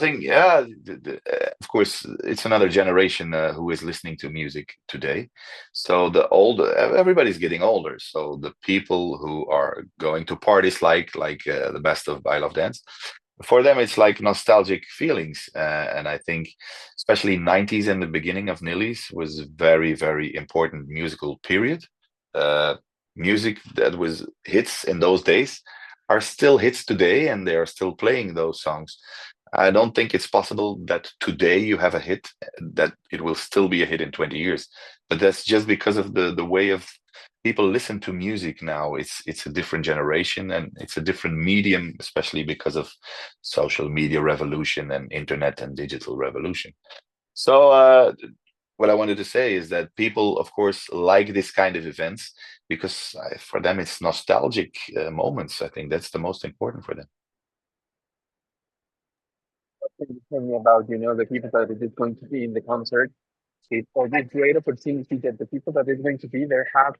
think, yeah, of course, it's another generation who is listening to music today. So everybody's getting older. So the people who are going to parties like the best of I Love Dance, for them it's like nostalgic feelings. And I think, especially 90s and the beginning of Nilly's was very, very important musical period. Uh, Music that was hits in those days are still hits today, and they are still playing those songs. I don't think it's possible that today you have a hit that it will still be a hit in 20 years. But that's just because of the way of people listen to music now. It's a different generation, and it's a different medium, especially because of social media revolution and internet and digital revolution. So what I wanted to say is that people, of course, like this kind of events because for them it's nostalgic moments. I think that's the most important for them. Can you tell me about, the people that is going to be in the concert? It's always great opportunity that the people that is going to be there have,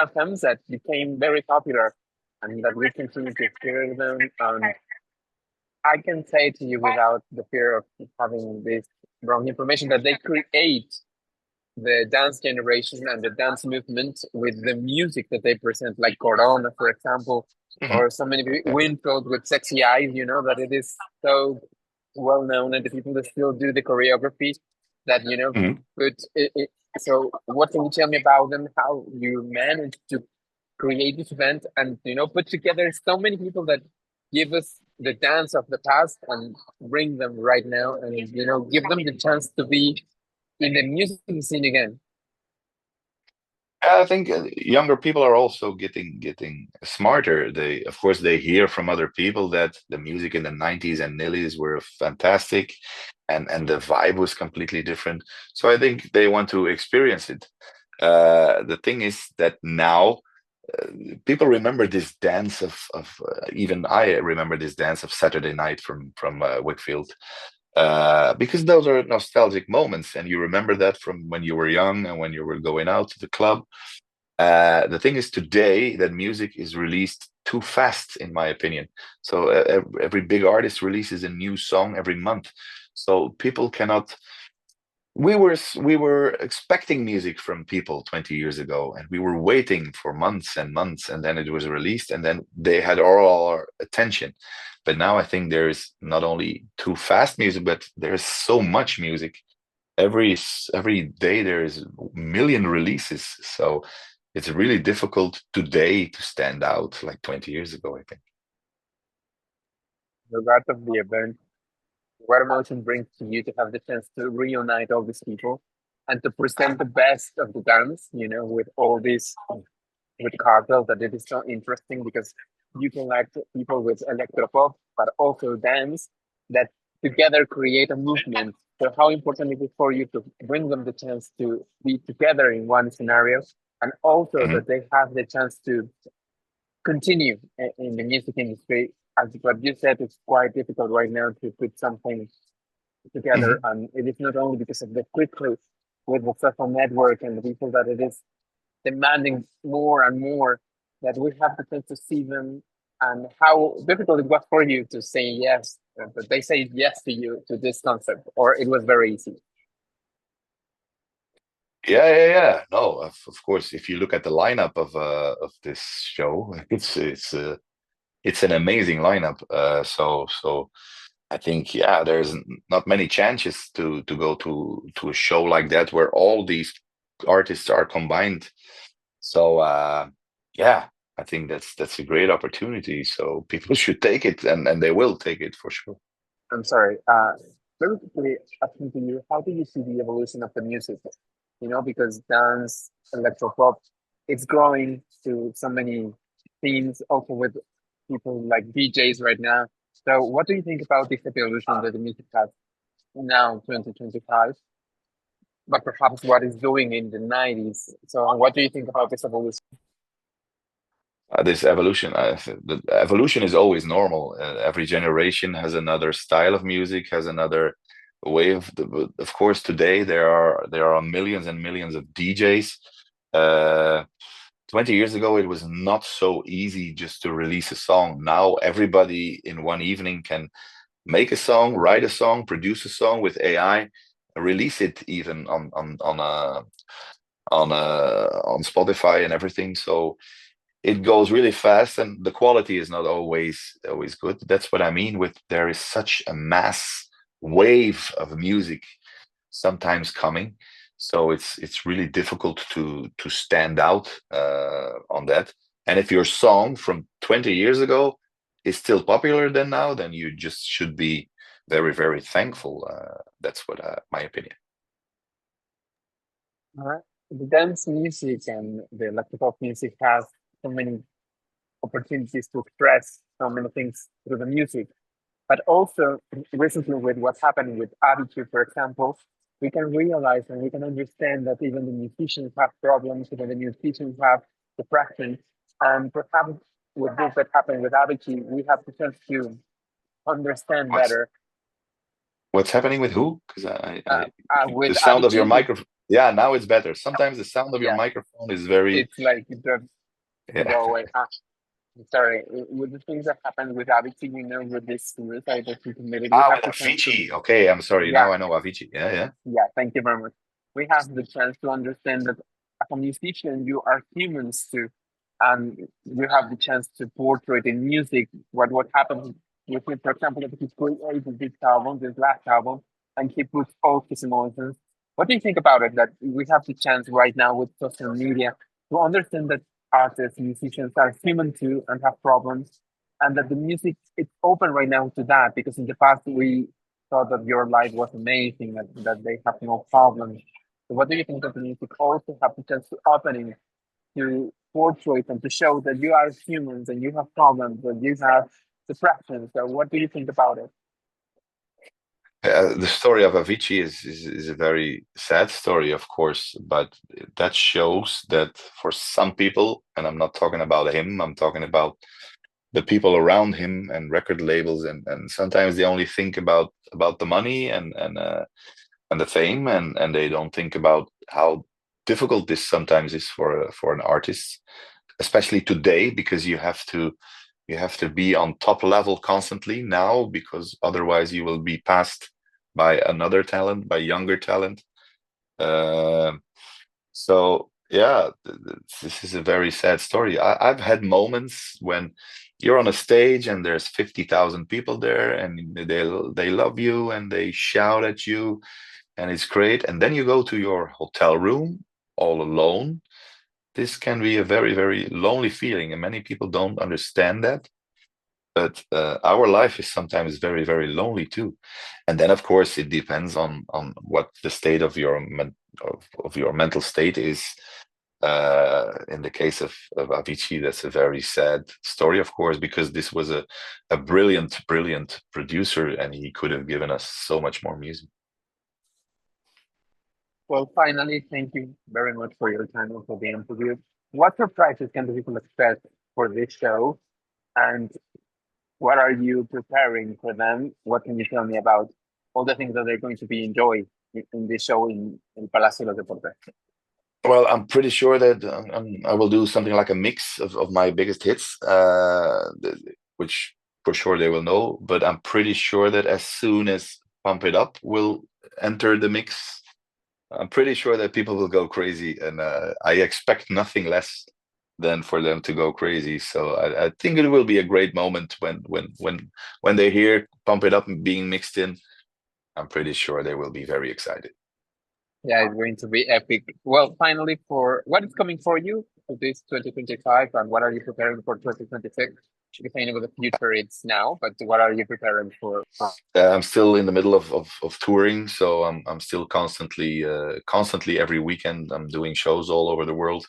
anthems that became very popular and that we continue to hear them. I can say to you without the fear of having this wrong information that they create the dance generation and the dance movement with the music that they present, like Corona, for example, Mhm. or so many Yeah. Winfield with Sexy Eyes, that it is so well known and the people that still do the choreography that, Mhm. put it. So, what can you tell me about them? How you manage to create this event and, put together so many people that give us the dance of the past and bring them right now and, give them the chance to be in the music scene again. I think younger people are also getting smarter. They, of course, they hear from other people that the music in the 90s and nillies were fantastic, and the vibe was completely different. So I think they want to experience it. The thing is that now uh, people remember this dance of even I remember this dance of Saturday Night from Whitfield, because those are nostalgic moments, and you remember that from when you were young and when you were going out to the club. The thing is today that music is released too fast, in my opinion. So every big artist releases a new song every month. So people cannot. We were expecting music from people 20 years ago, and we were waiting for months and months, and then it was released, and then they had all our attention. But now I think there is not only too fast music, but there's so much music every day there is a million releases, so it's really difficult today to stand out like 20 years ago, I think. The rest of the event, what emotion brings to you to have the chance to reunite all these people and to present the best of the dance, with all these with cartel that it is so interesting because you collect people with electropop, but also dance that together create a movement. So how important it is for you to bring them the chance to be together in one scenario and also Mhm. that they have the chance to continue in the music industry. As what you said, it's quite difficult right now to put something together. Mhm. And it is not only because of the quickly with the social network and the people that it is demanding more and more that we have the chance to see them and how difficult it was for you to say yes, but they say yes to you to this concept, or it was very easy. Yeah, yeah, yeah. No, of course, if you look at the lineup of this show, it's an amazing lineup. So I think, yeah, there's not many chances to go to a show like that where all these artists are combined. So yeah, I think that's a great opportunity. So people should take it, and they will take it for sure. I'm sorry. Very quickly asking to you, how do you see the evolution of the music? Because dance, electropop, it's growing to so many themes, also with people like DJs right now. So, what do you think about this evolution that the music has now, 2025? But perhaps what is doing in the 90s. So, what do you think about this evolution? This evolution, the evolution is always normal. Every generation has another style of music, has another way of course, today there are millions and millions of DJs. 20 years ago, it was not so easy just to release a song. Now everybody in one evening can make a song, write a song, produce a song with AI, release it even on Spotify and everything. So it goes really fast, and the quality is not always good. That's what I mean with there is such a mass wave of music sometimes coming, so it's really difficult to stand out on that. And if your song from 20 years ago is still popular than now, then you just should be very, very thankful. That's what my opinion. The dance music and the electrical music has so many opportunities to express so many things through the music. But also recently with what's happening with attitude, for example, we can realize and we can understand that even the musicians have problems, even the musicians have depression. And perhaps with this that happened with attitude, we have the chance to understand What's better. what's happening with who? Because the With sound of your attitude, microphone. Yeah, now it's better. Sometimes the sound of your yeah, microphone is very, it's like the yeah. go away. Sorry, with the things that happened with Avicii, with this suicide that he committed, we Ah, have with the chance to, Avicii. Okay, I'm sorry. yeah, Now I know Avicii. Yeah, yeah. yeah, thank you very much. We have the chance to understand that as a musician, you are humans too, and you have the chance to portray in music what happened with him. For example, if he created this album, this last album, and he puts all his emotions. What do you think about it? That we have the chance right now with social media to understand that artists, musicians are human too and have problems, and that the music it's open right now to that because in the past we thought that your life was amazing, that they have no problems. So what do you think of the music also have the chance to opening to portray and to show that you are humans and you have problems and you have depression? So what do you think about it? The story of Avicii is a very sad story, of course, but that shows that for some people, and I'm not talking about him, I'm talking about the people around him and record labels, and sometimes they only think about the money and the fame, and they don't think about how difficult this sometimes is for an artist, especially today, because you have to be on top level constantly now, because otherwise you will be passed by another talent, by younger talent. Uh, so yeah, this is a very sad story. I've had moments when you're on a stage and there's 50,000 people there, and they love you and they shout at you, and it's great. And then you go to your hotel room all alone. This can be a very, very lonely feeling, and many people don't understand that. But our life is sometimes very, very lonely too. And then, of course, it depends on what the state of of your mental state is. In the case of Avicii, that's a very sad story, of course, because this was a brilliant, brilliant producer, and he could have given us so much more music. Well, finally, thank you very much for your time and for the interview. What surprises can the people expect for this show? And what are you preparing for them? What can you tell me about all the things that they're going to be enjoying in this show in Palacio de los Deportes? Well, I'm pretty sure that I will do something like a mix of my biggest hits, which for sure they will know. But I'm pretty sure that as soon as Pump It Up will enter the mix, I'm pretty sure that people will go crazy, and I expect nothing less than for them to go crazy. So I think it will be a great moment when they hear Pump It Up being mixed in. I'm pretty sure they will be very excited. Yeah, it's going to be epic. Well, finally, for what is coming for you for this 2025, and what are you preparing for 2026? Because I know the future it's now, but what are you preparing for? I'm still in the middle of touring, so I'm still constantly every weekend I'm doing shows all over the world.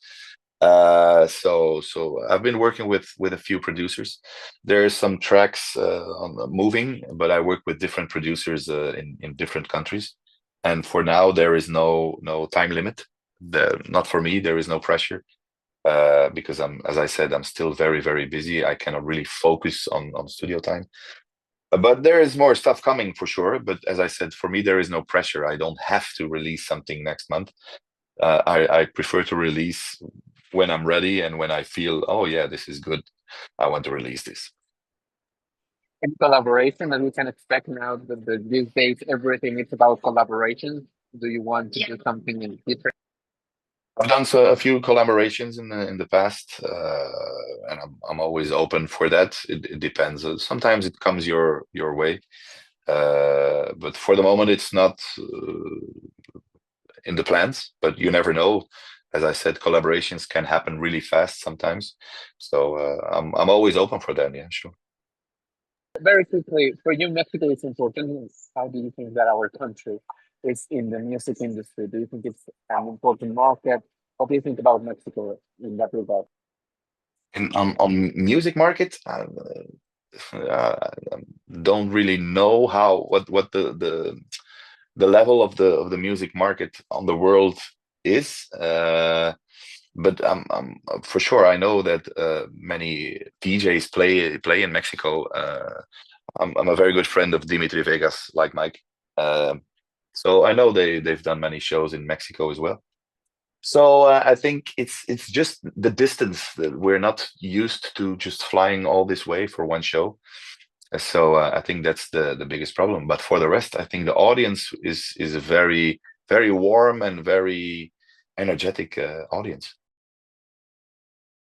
So I've been working with a few producers. There's some tracks on moving, but I work with different producers in different countries. And for now, there is no time limit. Not for me. There is no pressure because as I said, I'm still very, very busy. I cannot really focus on studio time. But there is more stuff coming for sure. But as I said, for me, there is no pressure. I don't have to release something next month. I prefer to release when I'm ready and when I feel, oh yeah, this is good, I want to release this. In collaboration, and we can expect now that these days everything is about collaboration. Do you want to do something in different? I've done a few collaborations in the past, and I'm always open for that. It depends. Sometimes it comes your way, but for the moment, it's not in the plans. But you never know. As I said, collaborations can happen really fast sometimes. So I'm always open for that. Yeah, sure. Very quickly, for you, Mexico is important. How do you think that our country is in the music industry? Do you think it's an important market? What do you think about Mexico in that regard? On music market, don't really know what the level of the music market on the world is. But for sure, I know that many DJs play in Mexico. I'm a very good friend of Dimitri Vegas, like Mike. So I know they've done many shows in Mexico as well. So I think it's just the distance that we're not used to just flying all this way for one show. So I think that's the biggest problem. But for the rest, I think the audience is a very warm and very energetic audience.